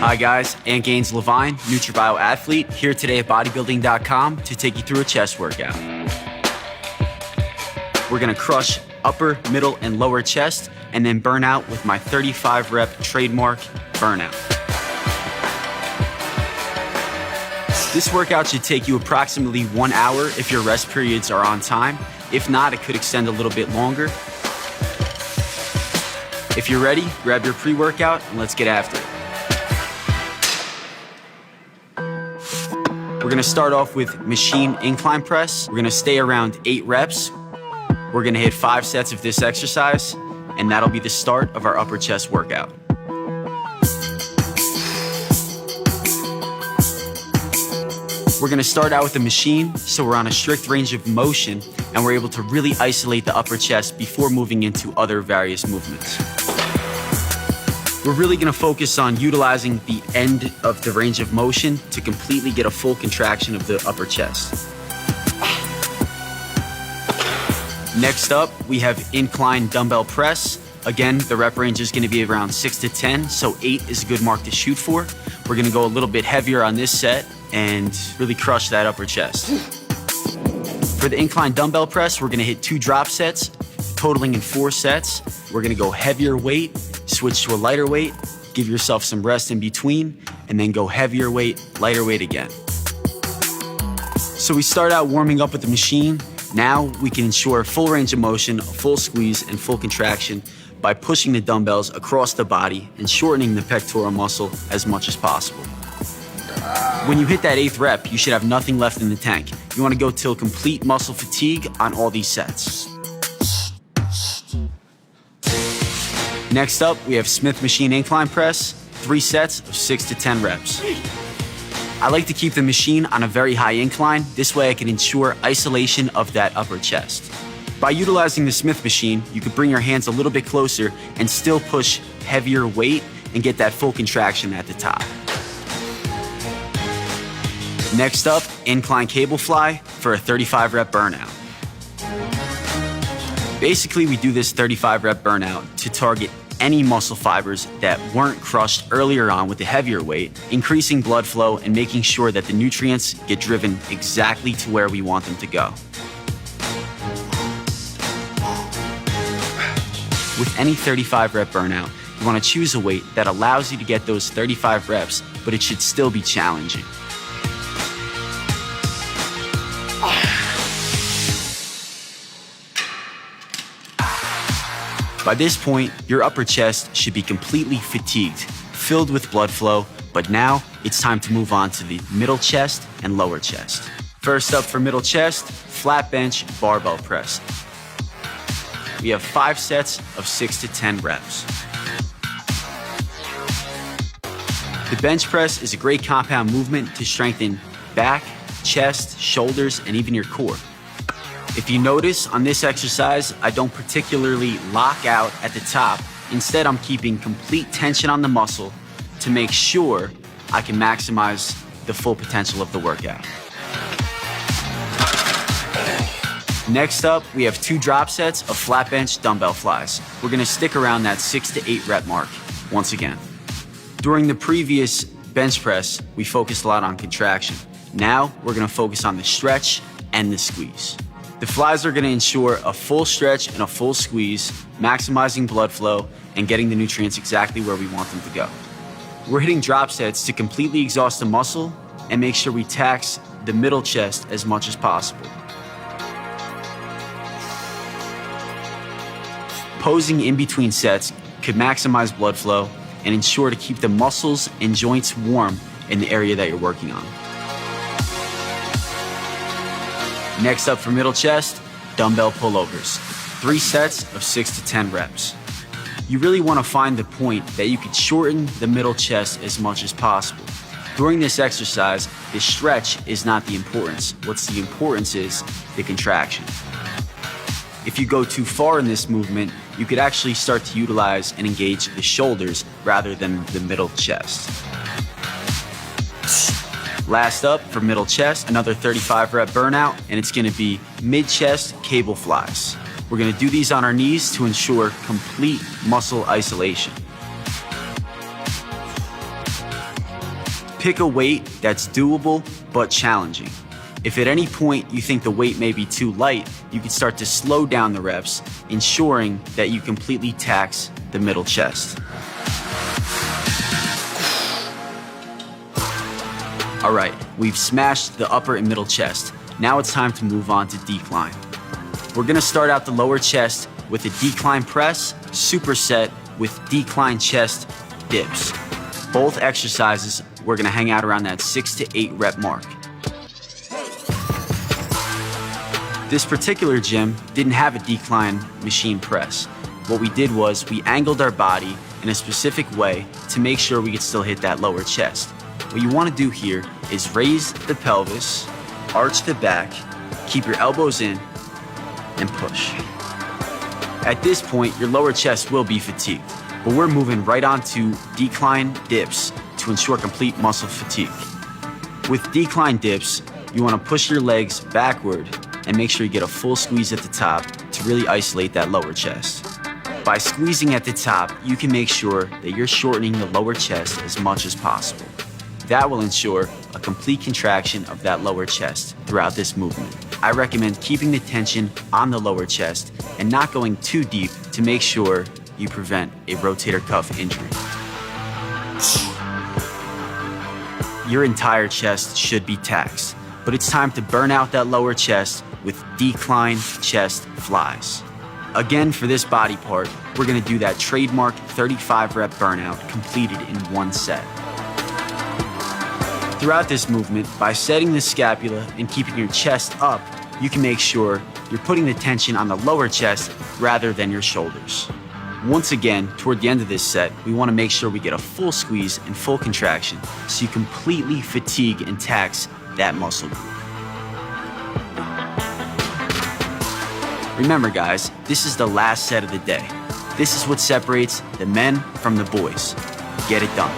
Hi guys, Ant Gaines Levine, NutriBio athlete, here today at bodybuilding.com to take you through a chest workout. We're gonna crush upper, middle, and lower chest, and then burn out with my 35 rep trademark burnout. This workout should take you approximately 1 hour if your rest periods are on time. If not, it could extend a little bit longer. If you're ready, grab your pre-workout and let's get after it. We're gonna start off with machine incline press. We're gonna stay around 8 reps. We're gonna hit 5 sets of this exercise, and that'll be the start of our upper chest workout. We're gonna start out with the machine, so we're on a strict range of motion, and we're able to really isolate the upper chest before moving into other various movements. We're really gonna focus on utilizing the end of the range of motion to completely get a full contraction of the upper chest. Next up, we have incline dumbbell press. Again, the rep range is gonna be around 6 to 10, so 8 is a good mark to shoot for. We're gonna go a little bit heavier on this set and really crush that upper chest. For the incline dumbbell press, we're gonna hit 2 drop sets, totaling in 4 sets. We're gonna go heavier weight, switch to a lighter weight, give yourself some rest in between, and then go heavier weight, lighter weight again. So we start out warming up with the machine. Now we can ensure full range of motion, a full squeeze, and full contraction by pushing the dumbbells across the body and shortening the pectoral muscle as much as possible. When you hit that 8th rep, you should have nothing left in the tank. You wanna go till complete muscle fatigue on all these sets. Next up, we have Smith machine incline press, 3 sets of 6 to 10 reps. I like to keep the machine on a very high incline. This way I can ensure isolation of that upper chest. By utilizing the Smith machine, you could bring your hands a little bit closer and still push heavier weight and get that full contraction at the top. Next up, Incline Cable Fly for a 35 rep burnout. Basically, we do this 35 rep burnout to target any muscle fibers that weren't crushed earlier on with the heavier weight, increasing blood flow and making sure that the nutrients get driven exactly to where we want them to go. With any 35 rep burnout, you want to choose a weight that allows you to get those 35 reps, but it should still be challenging. By this point, your upper chest should be completely fatigued, filled with blood flow, but now it's time to move on to the middle chest and lower chest. First up for middle chest, flat bench barbell press. We have 5 sets of 6 to 10 reps. The bench press is a great compound movement to strengthen back, chest, shoulders, and even your core. If you notice, on this exercise, I don't particularly lock out at the top. Instead, I'm keeping complete tension on the muscle to make sure I can maximize the full potential of the workout. Next up, we have 2 drop sets of flat bench dumbbell flies. We're gonna stick around that 6 to 8 rep mark once again. During the previous bench press, we focused a lot on contraction. Now, we're gonna focus on the stretch and the squeeze. The flies are gonna ensure a full stretch and a full squeeze, maximizing blood flow and getting the nutrients exactly where we want them to go. We're hitting drop sets to completely exhaust the muscle and make sure we tax the middle chest as much as possible. Posing in between sets could maximize blood flow and ensure to keep the muscles and joints warm in the area that you're working on. Next up for middle chest, dumbbell pullovers. 3 sets of 6 to 10 reps. You really want to find the point that you could shorten the middle chest as much as possible. During this exercise, the stretch is not the importance. What's the importance is the contraction. If you go too far in this movement, you could actually start to utilize and engage the shoulders rather than the middle chest. Last up for middle chest, another 35 rep burnout, and it's gonna be mid-chest cable flies. We're gonna do these on our knees to ensure complete muscle isolation. Pick a weight that's doable but challenging. If at any point you think the weight may be too light, you can start to slow down the reps, ensuring that you completely tax the middle chest. All right, we've smashed the upper and middle chest. Now it's time to move on to decline. We're gonna start out the lower chest with a decline press, superset with decline chest dips. Both exercises, we're gonna hang out around that 6 to 8 rep mark. This particular gym didn't have a decline machine press. What we did was we angled our body in a specific way to make sure we could still hit that lower chest. What you wanna do here is raise the pelvis, arch the back, keep your elbows in, and push. At this point, your lower chest will be fatigued, but we're moving right on to decline dips to ensure complete muscle fatigue. With decline dips, you wanna push your legs backward and make sure you get a full squeeze at the top to really isolate that lower chest. By squeezing at the top, you can make sure that you're shortening the lower chest as much as possible. That will ensure a complete contraction of that lower chest throughout this movement. I recommend keeping the tension on the lower chest and not going too deep to make sure you prevent a rotator cuff injury. Your entire chest should be taxed, but it's time to burn out that lower chest with decline chest flies. Again, for this body part, we're gonna do that trademark 35 rep burnout completed in one set. Throughout this movement, by setting the scapula and keeping your chest up, you can make sure you're putting the tension on the lower chest rather than your shoulders. Once again, toward the end of this set, we wanna make sure we get a full squeeze and full contraction so you completely fatigue and tax that muscle group. Remember guys, this is the last set of the day. This is what separates the men from the boys. Get it done.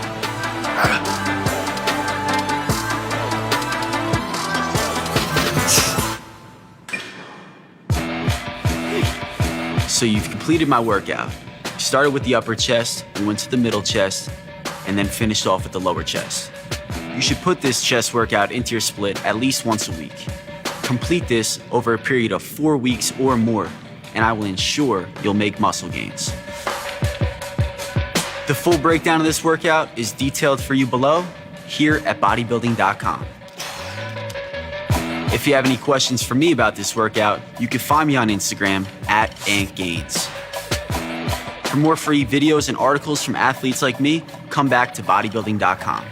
So you've completed my workout. You started with the upper chest, we went to the middle chest, and then finished off with the lower chest. You should put this chest workout into your split at least once a week. Complete this over a period of 4 weeks or more, and I will ensure you'll make muscle gains. The full breakdown of this workout is detailed for you below here at bodybuilding.com. If you have any questions for me about this workout, you can find me on Instagram at AntGains. For more free videos and articles from athletes like me, come back to bodybuilding.com.